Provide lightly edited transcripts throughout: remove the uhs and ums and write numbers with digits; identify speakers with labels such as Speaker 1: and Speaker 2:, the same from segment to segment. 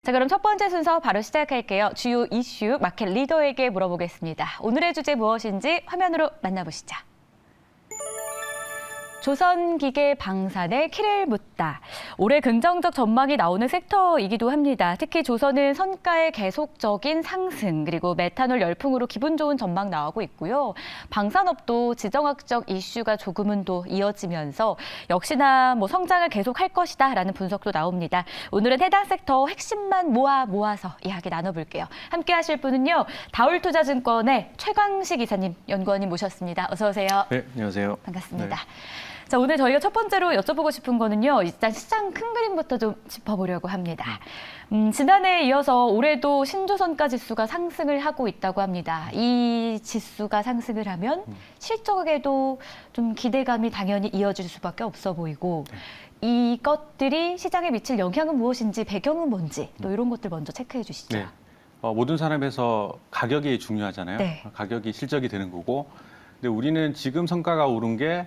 Speaker 1: 자, 그럼 첫 번째 순서 바로 시작할게요. 주요 이슈 마켓 리더에게 물어보겠습니다. 오늘의 주제 무엇인지 화면으로 만나보시죠. 조선기계 방산에 키를 묻다. 올해 긍정적 전망이 나오는 섹터이기도 합니다. 특히 조선은 선가의 계속적인 상승, 그리고 메탄올 열풍으로 기분 좋은 전망 나오고 있고요. 방산업도 지정학적 이슈가 조금은 더 이어지면서 역시나 성장을 계속할 것이다라는 분석도 나옵니다. 오늘은 해당 섹터 핵심만 모아서 이야기 나눠볼게요. 함께 하실 분은요. 다올투자증권의 최광식 이사님, 연구원님 모셨습니다. 어서 오세요.
Speaker 2: 네, 안녕하세요.
Speaker 1: 반갑습니다.
Speaker 2: 네.
Speaker 1: 자, 오늘 저희가 첫 번째로 여쭤보고 싶은 거는요. 일단 시장 큰 그림부터 좀 짚어보려고 합니다. 지난해에 이어서 올해도 신조선가 지수가 상승을 하고 있다고 합니다. 이 지수가 상승을 하면 실적에도 좀 기대감이 당연히 이어질 수밖에 없어 보이고 이것들이 시장에 미칠 영향은 무엇인지, 배경은 뭔지 또 이런 것들 먼저 체크해 주시죠.
Speaker 2: 네. 모든 산업에서 가격이 중요하잖아요.
Speaker 1: 네.
Speaker 2: 가격이 실적이 되는 거고. 근데 우리는 지금 성과가 오른 게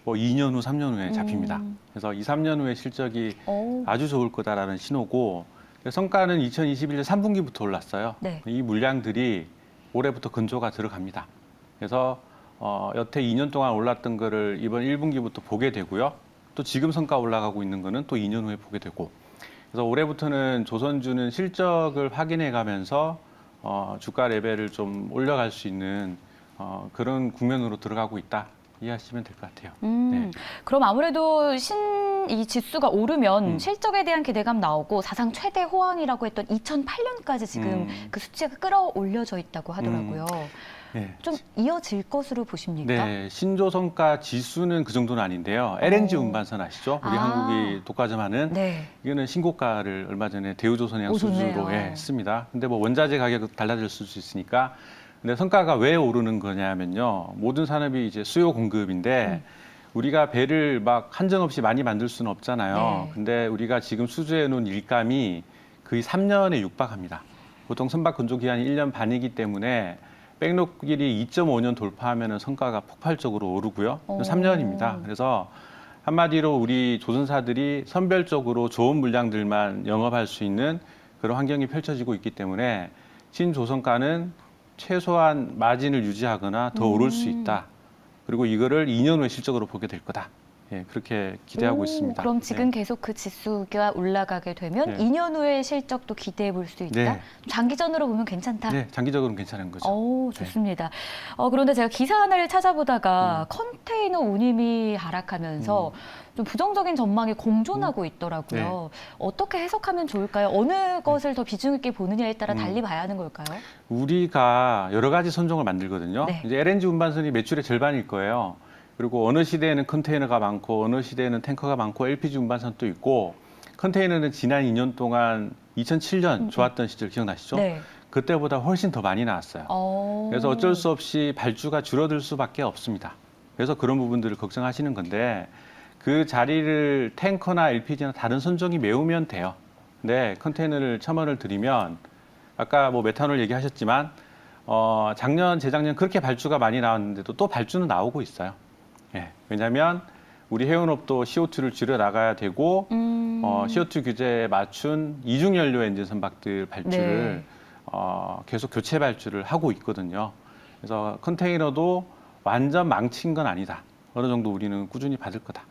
Speaker 2: 2년 후, 3년 후에 잡힙니다. 그래서 2, 3년 후에 실적이 아주 좋을 거다라는 신호고, 성과는 2021년 3분기부터 올랐어요.
Speaker 1: 네.
Speaker 2: 이 물량들이 올해부터 근조가 들어갑니다. 그래서 여태 2년 동안 올랐던 거를 이번 1분기부터 보게 되고요. 또 지금 성과 올라가고 있는 거는 또 2년 후에 보게 되고. 그래서 올해부터는 조선주는 실적을 확인해 가면서 주가 레벨을 좀 올려갈 수 있는 그런 국면으로 들어가고 있다. 이해하시면 될 것 같아요. 네.
Speaker 1: 그럼 아무래도 이 지수가 오르면 실적에 대한 기대감 나오고 사상 최대 호황이라고 했던 2008년까지 지금 그 수치가 끌어올려져 있다고 하더라고요.
Speaker 2: 네.
Speaker 1: 좀 이어질 것으로 보십니까?
Speaker 2: 네, 신조성가 지수는 그 정도는 아닌데요. LNG 운반선 아시죠? 우리 한국이 독과점하는
Speaker 1: 네.
Speaker 2: 이거는 신고가를 얼마 전에 대우조선해 양수주로 했습니다. 근데 원자재 가격은 달라질 수 있으니까. 근데 성과가 왜 오르는 거냐면요. 모든 산업이 이제 수요 공급인데 우리가 배를 막 한정없이 많이 만들 수는 없잖아요.
Speaker 1: 네.
Speaker 2: 근데 우리가 지금 수주해 놓은 일감이 거의 3년에 육박합니다. 보통 선박 건조 기한이 1년 반이기 때문에 백록길이 2.5년 돌파하면 성과가 폭발적으로 오르고요. 3년입니다. 그래서 한마디로 우리 조선사들이 선별적으로 좋은 물량들만 영업할 수 있는 그런 환경이 펼쳐지고 있기 때문에 신조선가는 최소한 마진을 유지하거나 더 오를 수 있다. 그리고 이거를 2년 후에 실적으로 보게 될 거다. 예, 그렇게 기대하고 있습니다.
Speaker 1: 그럼 지금 계속 그 지수가 올라가게 되면 2년 후에 실적도 기대해 볼 수 있다?
Speaker 2: 네.
Speaker 1: 장기전으로 보면 괜찮다?
Speaker 2: 네, 장기적으로는 괜찮은 거죠.
Speaker 1: 좋습니다. 그런데 제가 기사 하나를 찾아보다가 컨테이너 운임이 하락하면서 좀 부정적인 전망이 공존하고 있더라고요. 어떻게 해석하면 좋을까요? 어느 것을 더 비중 있게 보느냐에 따라 달리 봐야 하는 걸까요?
Speaker 2: 우리가 여러 가지 선종을 만들거든요.
Speaker 1: 네.
Speaker 2: 이제 LNG 운반선이 매출의 절반일 거예요. 그리고 어느 시대에는 컨테이너가 많고 어느 시대에는 탱커가 많고 LPG 운반선도 있고, 컨테이너는 지난 2년 동안 2007년 좋았던 시절 기억나시죠?
Speaker 1: 네.
Speaker 2: 그때보다 훨씬 더 많이 나왔어요. 그래서 어쩔 수 없이 발주가 줄어들 수밖에 없습니다. 그래서 그런 부분들을 걱정하시는 건데, 그 자리를 탱커나 LPG나 다른 선종이 메우면 돼요. 근데 컨테이너를 첨언을 드리면, 아까 메탄올 얘기하셨지만 작년, 재작년 그렇게 발주가 많이 나왔는데도 또 발주는 나오고 있어요. 예, 왜냐하면 우리 해운업도 CO2를 줄여 나가야 되고 CO2 규제에 맞춘 이중 연료 엔진 선박들 발주를 계속 교체 발주를 하고 있거든요. 그래서 컨테이너도 완전 망친 건 아니다. 어느 정도 우리는 꾸준히 받을 거다.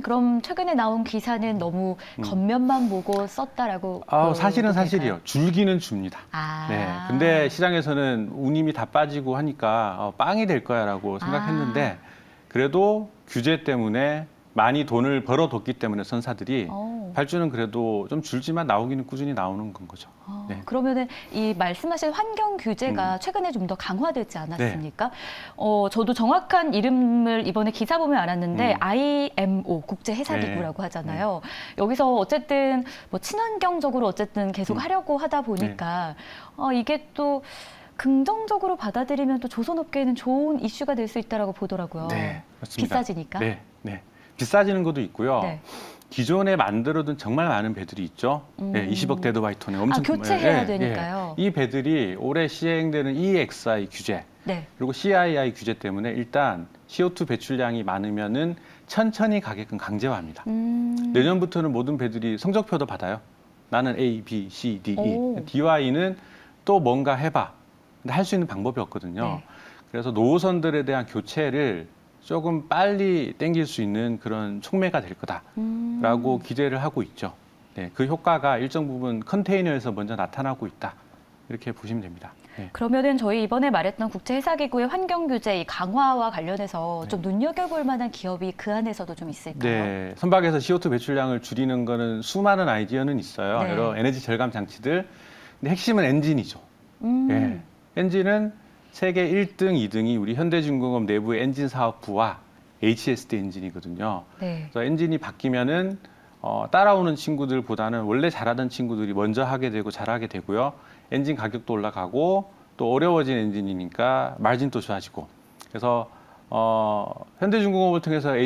Speaker 1: 그럼 최근에 나온 기사는 너무 겉면만 보고 썼다라고
Speaker 2: 사실은
Speaker 1: 볼까요?
Speaker 2: 사실이요. 줄기는 줍니다. 네. 근데 시장에서는 운임이 다 빠지고 하니까 빵이 될 거야라고 생각했는데, 그래도 규제 때문에 많이 돈을 벌어뒀기 때문에 선사들이 발주는 그래도 좀 줄지만 나오기는 꾸준히 나오는 건 거죠. 네.
Speaker 1: 그러면은 이 말씀하신 환경 규제가 최근에 좀 더 강화되지 않았습니까? 저도 정확한 이름을 이번에 기사 보면 알았는데 IMO 국제해사기구라고 하잖아요. 여기서 어쨌든 친환경적으로 어쨌든 계속 하려고 하다 보니까 이게 또 긍정적으로 받아들이면 또 조선업계에는 좋은 이슈가 될 수 있다라고 보더라고요.
Speaker 2: 네, 맞습니다.
Speaker 1: 비싸지니까.
Speaker 2: 네, 네. 비싸지는 것도 있고요.
Speaker 1: 네.
Speaker 2: 기존에 만들어둔 정말 많은 배들이 있죠. 20억 데드바이톤에 엄청
Speaker 1: 교체해야 되니까요.
Speaker 2: 이 배들이 올해 시행되는 EEXI 규제 그리고 CII 규제 때문에 일단 CO2 배출량이 많으면은 천천히 가게끔 강제화합니다. 내년부터는 모든 배들이 성적표도 받아요. 나는 A, B, C, D, E.
Speaker 1: 오.
Speaker 2: D와 E는 또 뭔가 해봐. 근데 할 수 있는 방법이 없거든요.
Speaker 1: 네.
Speaker 2: 그래서 노선들에 대한 교체를 조금 빨리 땡길 수 있는 그런 촉매가 될 거다라고 기대를 하고 있죠. 네, 그 효과가 일정 부분 컨테이너에서 먼저 나타나고 있다. 이렇게 보시면 됩니다. 네.
Speaker 1: 그러면은 저희 이번에 말했던 국제회사기구의 환경 규제 이 강화와 관련해서 좀 눈여겨볼 만한 기업이 그 안에서도 좀 있을까요?
Speaker 2: 네, 선박에서 CO2 배출량을 줄이는 거는 수많은 아이디어는 있어요.
Speaker 1: 네.
Speaker 2: 여러 에너지 절감 장치들. 근데 핵심은 엔진이죠. 예. 엔진은 세계 1등, 2등이 우리 현대중공업 내부의 엔진 사업부와 HSD 엔진이거든요.
Speaker 1: 네.
Speaker 2: 그래서 엔진이 바뀌면은 따라오는 친구들보다는 원래 잘하던 친구들이 먼저 하게 되고 잘하게 되고요. 엔진 가격도 올라가고 또 어려워진 엔진이니까 마진도 좋아지고. 그래서 현대중공업을 통해서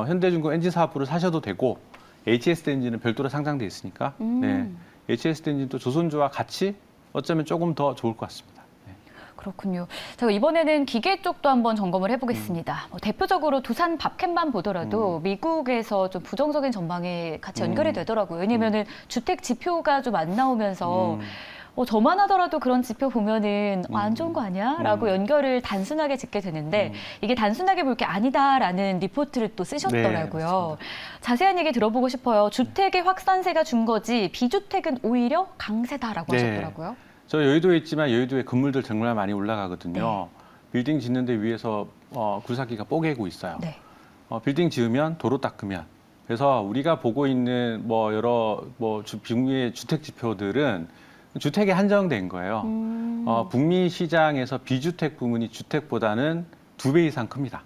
Speaker 2: 현대중공업 엔진 사업부를 사셔도 되고 HSD 엔진은 별도로 상장돼 있으니까 네. HSD 엔진도 조선주와 같이 어쩌면 조금 더 좋을 것 같습니다. 네.
Speaker 1: 그렇군요. 제가 이번에는 기계 쪽도 한번 점검을 해보겠습니다. 대표적으로 두산 밥캔만 보더라도 미국에서 좀 부정적인 전망이 같이 연결이 되더라고요. 왜냐면은 주택 지표가 좀 안 나오면서 저만 하더라도 그런 지표 보면은 안 좋은 거 아니야? 라고 연결을 단순하게 짓게 되는데 이게 단순하게 볼 게 아니다라는 리포트를 또 쓰셨더라고요.
Speaker 2: 네,
Speaker 1: 자세한 얘기 들어보고 싶어요. 주택의 확산세가 준 거지 비주택은 오히려 강세다라고
Speaker 2: 네.
Speaker 1: 하셨더라고요.
Speaker 2: 저 여의도에 있지만 여의도에 건물들 정말 많이 올라가거든요.
Speaker 1: 네.
Speaker 2: 빌딩 짓는데 위에서 굴삭기가 뽀개고 있어요.
Speaker 1: 네.
Speaker 2: 빌딩 지으면 도로 닦으면. 그래서 우리가 보고 있는 여러 북미의 주택 지표들은 주택에 한정된 거예요. 북미 시장에서 비주택 부문이 주택보다는 2배 이상 큽니다.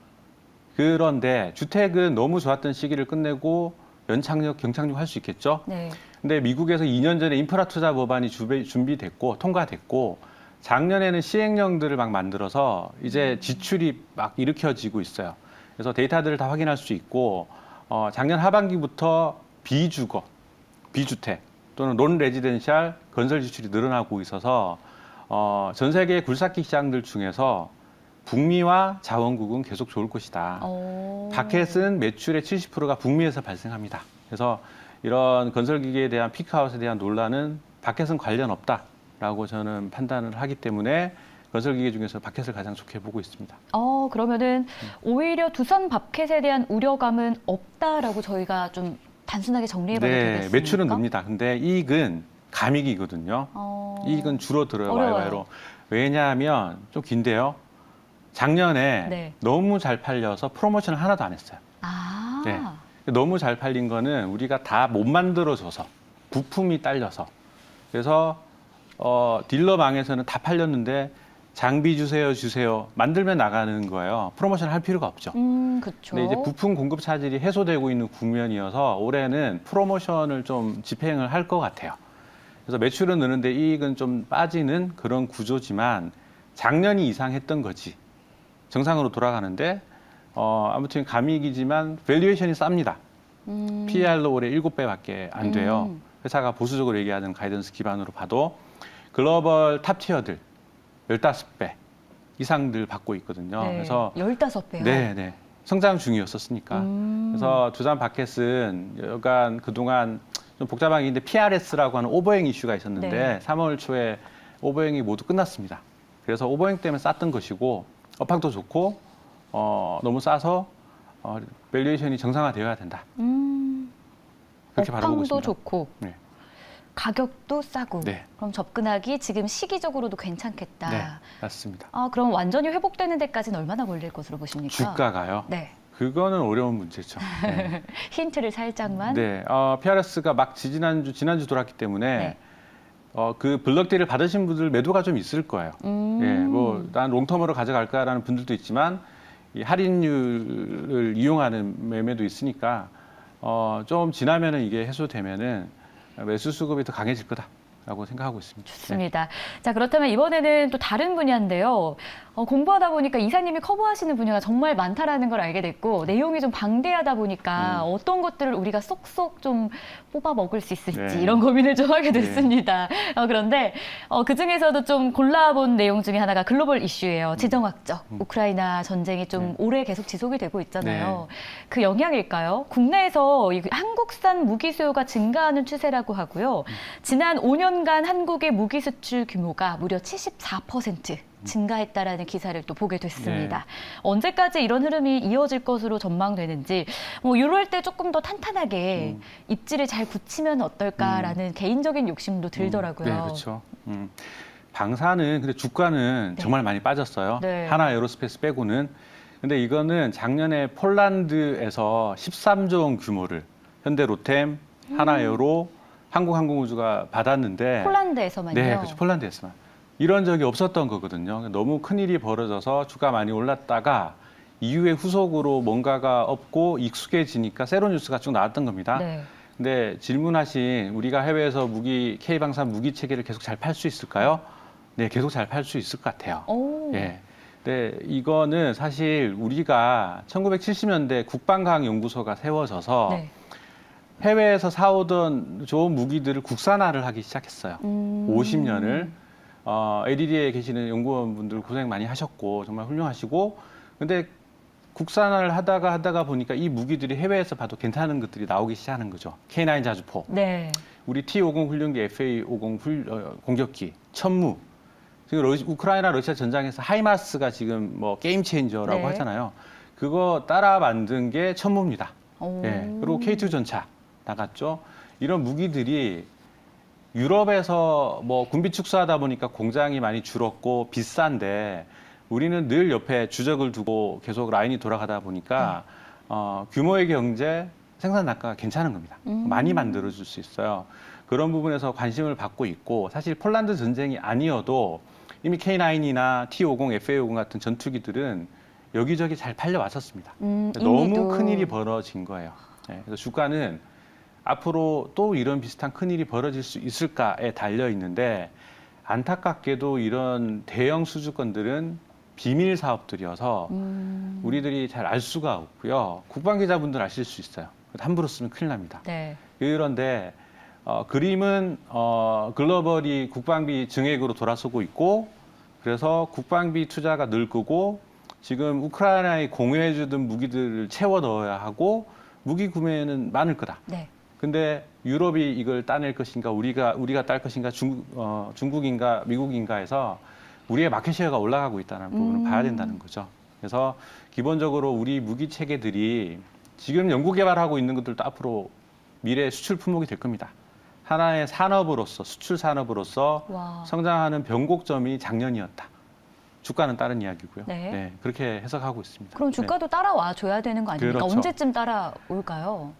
Speaker 2: 그런데 주택은 너무 좋았던 시기를 끝내고 연착륙, 경착륙 할 수 있겠죠.
Speaker 1: 네.
Speaker 2: 근데 미국에서 2년 전에 인프라 투자 법안이 준비됐고 통과됐고 작년에는 시행령들을 막 만들어서 이제 지출이 막 일으켜지고 있어요. 그래서 데이터들을 다 확인할 수 있고 작년 하반기부터 비주거, 비주택 또는 논 레지덴셜 건설 지출이 늘어나고 있어서 전 세계 굴삭기 시장들 중에서 북미와 자원국은 계속 좋을 것이다. 바켓은 매출의 70%가 북미에서 발생합니다. 그래서 이런 건설기계에 대한 피크아웃에 대한 논란은 바켓은 관련 없다라고 저는 판단을 하기 때문에 건설기계 중에서 바켓을 가장 좋게 보고 있습니다.
Speaker 1: 그러면은 오히려 두산 밥켓에 대한 우려감은 없다라고 저희가 좀 단순하게 정리해봐도 되겠습니까?
Speaker 2: 매출은 늡니다. 근데 이익은 감익이거든요. 이익은 줄어들어요. YY로. 왜냐하면 좀 긴데요. 작년에
Speaker 1: 네.
Speaker 2: 너무 잘 팔려서 프로모션을 하나도 안 했어요. 네. 너무 잘 팔린 거는 우리가 다 못 만들어줘서 부품이 딸려서 그래서 딜러망에서는 다 팔렸는데 장비 주세요 만들면 나가는 거예요. 프로모션 할 필요가 없죠.
Speaker 1: 그렇죠.
Speaker 2: 근데 이제 부품 공급 차질이 해소되고 있는 국면이어서 올해는 프로모션을 좀 집행을 할 것 같아요. 그래서 매출은 느는데 이익은 좀 빠지는 그런 구조지만 작년이 이상했던 거지. 정상으로 돌아가는데 아무튼 감익이지만 밸류에이션이 쌉니다. PER로 올해 7배밖에 안 돼요. 회사가 보수적으로 얘기하는 가이던스 기반으로 봐도 글로벌 탑티어들 15배 이상들 받고 있거든요.
Speaker 1: 네,
Speaker 2: 그래서
Speaker 1: 15배요?
Speaker 2: 네. 성장 중이었었으니까. 그래서 두산 바켓은 여간 그동안 좀 복잡한 게 있는데 PRS라고 하는 오버행 이슈가 있었는데
Speaker 1: 네.
Speaker 2: 3월 초에 오버행이 모두 끝났습니다. 그래서 오버행 때문에 쌌던 것이고 업황도 좋고 너무 싸서 밸류에이션이 정상화되어야 된다. 그렇게 바라보고 있습니다.
Speaker 1: 업황도 좋고
Speaker 2: 네.
Speaker 1: 가격도 싸고
Speaker 2: 네.
Speaker 1: 그럼 접근하기 지금 시기적으로도 괜찮겠다.
Speaker 2: 네, 맞습니다.
Speaker 1: 그럼 완전히 회복되는 데까지는 얼마나 걸릴 것으로 보십니까?
Speaker 2: 주가가요?
Speaker 1: 네.
Speaker 2: 그거는 어려운 문제죠. 네.
Speaker 1: 힌트를 살짝만.
Speaker 2: 네, PRS가 막 지난주 돌았기 때문에
Speaker 1: 네.
Speaker 2: 그 블럭딜을 받으신 분들 매도가 좀 있을 거예요. 예, 난 롱텀으로 가져갈까라는 분들도 있지만 이 할인율을 이용하는 매매도 있으니까 좀 지나면은 이게 해소되면은 매수 수급이 더 강해질 라고 생각하고 있습니다.
Speaker 1: 좋습니다. 자, 그렇다면 이번에는 또 다른 분야인데요. 공부하다 보니까 이사님이 커버하시는 분야가 정말 많다라는 걸 알게 됐고 내용이 좀 방대하다 보니까 어떤 것들을 우리가 쏙쏙 좀 뽑아 먹을 수 있을지 이런 고민을 좀 하게 됐습니다. 그런데 그중에서도 좀 골라본 내용 중에 하나가 글로벌 이슈예요. 지정학적. 우크라이나 전쟁이 좀 오래 계속 지속이 되고 있잖아요. 그 영향일까요? 국내에서 이 한국산 무기 수요가 증가하는 추세라고 하고요. 지난 5년간 한국의 무기 수출 규모가 무려 74% 증가했다라는 기사를 또 보게 됐습니다. 언제까지 이런 흐름이 이어질 것으로 전망되는지 이럴 때 조금 더 탄탄하게 입지를 잘 굳히면 어떨까라는 개인적인 욕심도 들더라고요.
Speaker 2: 네, 그렇죠. 방사는 근데 주가는 정말 많이 빠졌어요. 하나 에어로스페이스 빼고는. 근데 이거는 작년에 폴란드에서 13조 원 규모를 현대 로템, 하나 에어로, 한국항공우주가 받았는데
Speaker 1: 폴란드에서만요?
Speaker 2: 네, 그렇죠. 폴란드에서만. 이런 적이 없었던 거거든요. 너무 큰일이 벌어져서 주가 많이 올랐다가 이후에 후속으로 뭔가가 없고 익숙해지니까 새로운 뉴스가 쭉 나왔던 겁니다. 근데 질문하신 우리가 해외에서 K방산 무기 체계를 계속 잘 팔 수 있을까요? 네, 계속 잘 팔 수 있을 것 같아요. 예. 네, 이거는 사실 우리가 1970년대 국방과학연구소가 세워져서 해외에서 사오던 좋은 무기들을 국산화를 하기 시작했어요. 50년을. LED에 계시는 연구원분들 고생 많이 하셨고 정말 훌륭하시고 근데 국산화를 하다가 보니까 이 무기들이 해외에서 봐도 괜찮은 것들이 나오기 시작하는 거죠. K9 자주포, 우리 T-50 훈련기, FA-50 공격기, 천무. 지금 우크라이나 러시아 전장에서 하이마스가 지금 뭐 게임 체인저라고 하잖아요. 그거 따라 만든 게 천무입니다. 그리고 K2 전차 나갔죠. 이런 무기들이 유럽에서 뭐 군비 축소하다 보니까 공장이 많이 줄었고 비싼데 우리는 늘 옆에 주적을 두고 계속 라인이 돌아가다 보니까 규모의 경제, 생산 단가가 괜찮은 겁니다. 많이 만들어줄 수 있어요. 그런 부분에서 관심을 받고 있고 사실 폴란드 전쟁이 아니어도 이미 K9이나 T-50, FA-50 같은 전투기들은 여기저기 잘 팔려왔었습니다. 너무 큰일이 벌어진 거예요. 그래서 주가는 앞으로 또 이런 비슷한 큰일이 벌어질 수 있을까에 달려 있는데 안타깝게도 이런 대형 수주권들은 비밀 사업들이어서 우리들이 잘 알 수가 없고요. 국방기자분들 아실 수 있어요. 함부로 쓰면 큰일 납니다. 그런데 그림은 글로벌이 국방비 증액으로 돌아서고 있고 그래서 국방비 투자가 늘고 지금 우크라이나에 공유해주던 무기들을 채워 넣어야 하고 무기 구매는 많을 거다. 근데 유럽이 이걸 따낼 것인가 우리가 딸 것인가 중국인가 미국인가 해서 우리의 마켓 셰어가 올라가고 있다는 부분을 봐야 된다는 거죠. 그래서 기본적으로 우리 무기 체계들이 지금 연구 개발하고 있는 것들도 앞으로 미래 수출 품목이 될 겁니다. 하나의 산업으로서 수출 산업으로서 성장하는 변곡점이 작년이었다. 주가는 다른 이야기고요. 그렇게 해석하고 있습니다.
Speaker 1: 그럼 주가도 따라와 줘야 되는 거 아닙니까?
Speaker 2: 그렇죠.
Speaker 1: 언제쯤 따라올까요?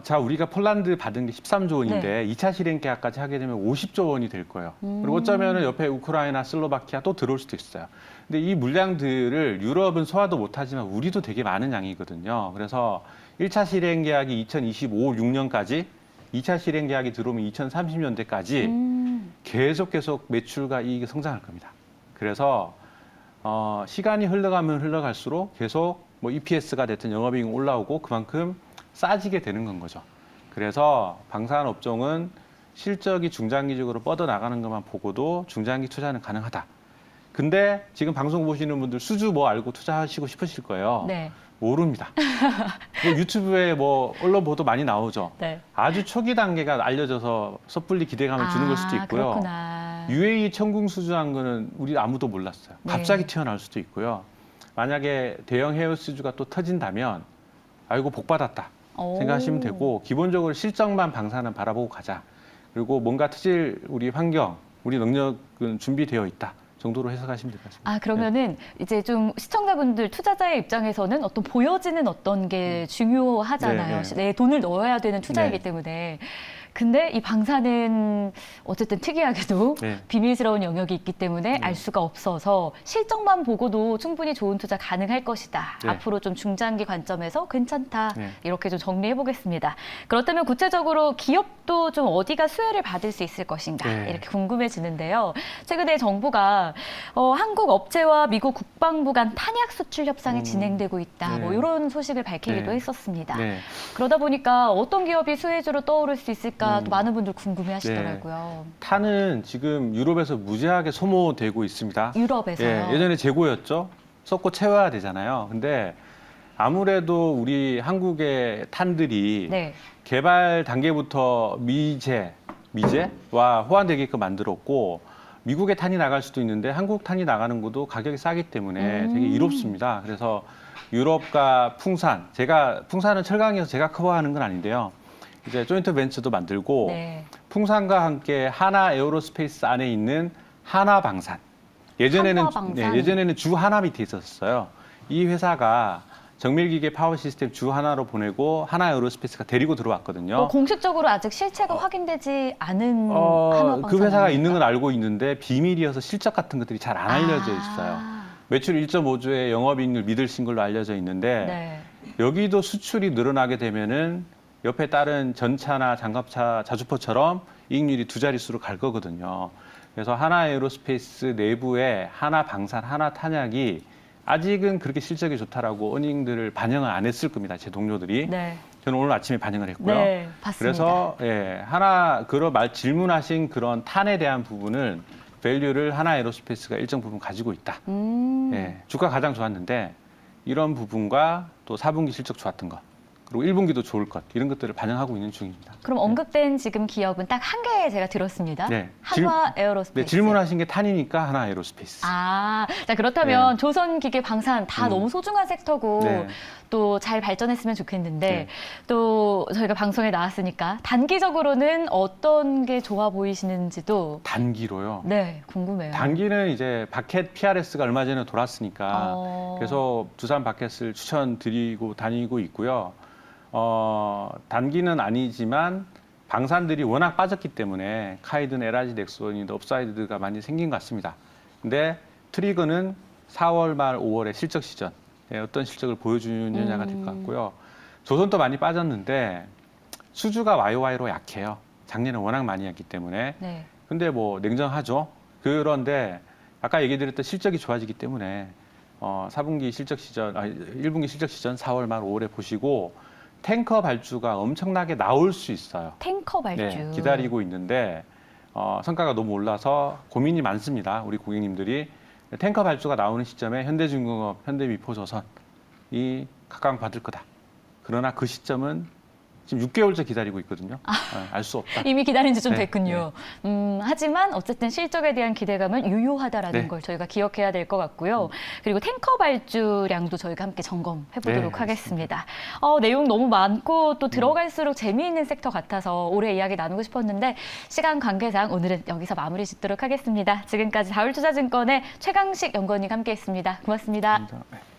Speaker 2: 자, 우리가 폴란드 받은 게 13조 원인데 2차 실행 계약까지 하게 되면 50조 원이 될 거예요. 그리고 어쩌면 옆에 우크라이나, 슬로바키아 또 들어올 수도 있어요. 근데 이 물량들을 유럽은 소화도 못하지만 우리도 되게 많은 양이거든요. 그래서 1차 실행 계약이 2025, 6년까지 2차 실행 계약이 들어오면 2030년대까지 계속 매출과 이익이 성장할 겁니다. 그래서 시간이 흘러가면 흘러갈수록 계속 뭐 EPS가 됐든 영업이익이 올라오고 그만큼 싸지게 되는 건 거죠. 그래서 방산 업종은 실적이 중장기적으로 뻗어나가는 것만 보고도 중장기 투자는 가능하다. 근데 지금 방송 보시는 분들 수주 뭐 알고 투자하시고 싶으실 거예요. 모릅니다. 유튜브에 뭐 언론 보도 많이 나오죠. 아주 초기 단계가 알려져서 섣불리 기대감을 주는 걸 수도 있고요.
Speaker 1: 그렇구나.
Speaker 2: UAE 천궁 수주한 거는 우리 아무도 몰랐어요. 갑자기 튀어나올 수도 있고요. 만약에 대형 해외 수주가 또 터진다면 아이고 복 받았다 생각하시면 되고 기본적으로 실적만 방사는 바라보고 가자. 그리고 뭔가 터질 우리 환경, 우리 능력은 준비되어 있다. 정도로 해석하시면 될 것 같습니다.
Speaker 1: 그러면은 이제 좀 시청자분들, 투자자의 입장에서는 어떤 보여지는 어떤 게 중요하잖아요. 내 돈을 넣어야 되는 투자이기 때문에. 근데 이 방사는 어쨌든 특이하게도
Speaker 2: 네.
Speaker 1: 비밀스러운 영역이 있기 때문에 알 수가 없어서 실적만 보고도 충분히 좋은 투자 가능할 것이다.
Speaker 2: 네.
Speaker 1: 앞으로 좀 중장기 관점에서 괜찮다.
Speaker 2: 네.
Speaker 1: 이렇게 좀 정리해 보겠습니다. 그렇다면 구체적으로 기업도 좀 어디가 수혜를 받을 수 있을 것인가
Speaker 2: 네.
Speaker 1: 이렇게 궁금해지는데요. 최근에 정부가 한국 업체와 미국 국방부 간 탄약 수출 협상이 진행되고 있다.
Speaker 2: 네.
Speaker 1: 뭐 이런 소식을 밝히기도
Speaker 2: 네.
Speaker 1: 했었습니다.
Speaker 2: 네.
Speaker 1: 그러다 보니까 어떤 기업이 수혜주로 떠오를 수 있을까 또 많은 분들 궁금해하시더라고요.
Speaker 2: 탄은 지금 유럽에서 무지하게 소모되고 있습니다.
Speaker 1: 유럽에서요.
Speaker 2: 예전에 재고였죠. 썼고 채워야 되잖아요. 근데 아무래도 우리 한국의 탄들이
Speaker 1: 네.
Speaker 2: 개발 단계부터 미제와 호환되게끔 만들었고 미국의 탄이 나갈 수도 있는데 한국 탄이 나가는 것도 가격이 싸기 때문에 되게 이롭습니다. 그래서 유럽과 풍산, 풍산은 철강에서 제가 커버하는 건 아닌데요. 이제 조인트 벤처도 만들고
Speaker 1: 네.
Speaker 2: 풍산과 함께 하나 에어로스페이스 안에 있는 하나방산.
Speaker 1: 하나방산.
Speaker 2: 예전에는 주 하나 밑에 있었어요. 이 회사가 정밀기계 파워 시스템 주 하나로 보내고 하나 에어로스페이스가 데리고 들어왔거든요.
Speaker 1: 공식적으로 아직 실체가 확인되지 않은 하나방산.
Speaker 2: 그 회사가 있는 건 알고 있는데 비밀이어서 실적 같은 것들이 잘 안 알려져 있어요. 매출 1.5조의 영업이익률 믿으신 걸로 알려져 있는데
Speaker 1: 네.
Speaker 2: 여기도 수출이 늘어나게 되면은 옆에 다른 전차나 장갑차, 자주포처럼 이익률이 두 자릿수로 갈 거거든요. 그래서 하나 에어로스페이스 내부에 하나 방산, 하나 탄약이 아직은 그렇게 실적이 좋다라고 어닝들을 반영을 안 했을 겁니다. 제 동료들이.
Speaker 1: 네.
Speaker 2: 저는 오늘 아침에 반영을 했고요.
Speaker 1: 네, 봤습니다.
Speaker 2: 그래서 질문하신 그런 탄에 대한 부분은 밸류를 하나 에어로스페이스가 일정 부분 가지고 있다. 주가 가장 좋았는데 이런 부분과 또 4분기 실적 좋았던 것. 그리고 1분기도 좋을 것 이런 것들을 반영하고 있는 중입니다.
Speaker 1: 그럼 언급된 지금 기업은 딱 한 개 제가 들었습니다.
Speaker 2: 네.
Speaker 1: 한화 에어로스페이스.
Speaker 2: 네, 질문하신 게 탄이니까 하나 에어로스페이스.
Speaker 1: 자 그렇다면 조선기계 방산 다 너무 소중한 섹터고
Speaker 2: 네.
Speaker 1: 또 잘 발전했으면 좋겠는데
Speaker 2: 네.
Speaker 1: 또 저희가 방송에 나왔으니까 단기적으로는 어떤 게 좋아 보이시는지도
Speaker 2: 단기로요.
Speaker 1: 네 궁금해요.
Speaker 2: 단기는 이제 바켓 PRS가 얼마 전에 돌았으니까 그래서 두산 바켓을 추천드리고 다니고 있고요. 단기는 아니지만 방산들이 워낙 빠졌기 때문에 카이든, LRG, 넥슨이도 업사이드가 많이 생긴 것 같습니다. 근데 트리거는 4월 말 5월에 실적 시전 어떤 실적을 보여주느냐가 될 것 같고요. 조선도 많이 빠졌는데 수주가 YOY로 약해요. 작년에 워낙 많이 했기 때문에.
Speaker 1: 네.
Speaker 2: 근데 뭐 냉정하죠. 그런데 아까 얘기 드렸던 실적이 좋아지기 때문에 1분기 실적 시전 4월 말 5월에 보시고 탱커 발주가 엄청나게 나올 수 있어요.
Speaker 1: 탱커 발주.
Speaker 2: 네, 기다리고 있는데 성과가 너무 올라서 고민이 많습니다. 우리 고객님들이. 탱커 발주가 나오는 시점에 현대중공업, 현대미포조선이 각광받을 거다. 그러나 그 시점은 지금 6개월째 기다리고 있거든요. 알 수 없다.
Speaker 1: 이미 기다린 지 좀
Speaker 2: 네,
Speaker 1: 됐군요. 하지만 어쨌든 실적에 대한 기대감은 유효하다라는
Speaker 2: 네.
Speaker 1: 걸 저희가 기억해야 될 것 같고요. 그리고 탱커 발주량도 저희가 함께 점검해 보도록
Speaker 2: 네,
Speaker 1: 하겠습니다. 내용 너무 많고 또 들어갈수록 재미있는 sek터 같아서 오래 이야기 나누고 싶었는데 시간 관계상 오늘은 여기서 마무리 짓도록 하겠습니다. 지금까지 다울투자증권의 최강식 연구원님 함께했습니다. 고맙습니다.
Speaker 2: 감사합니다.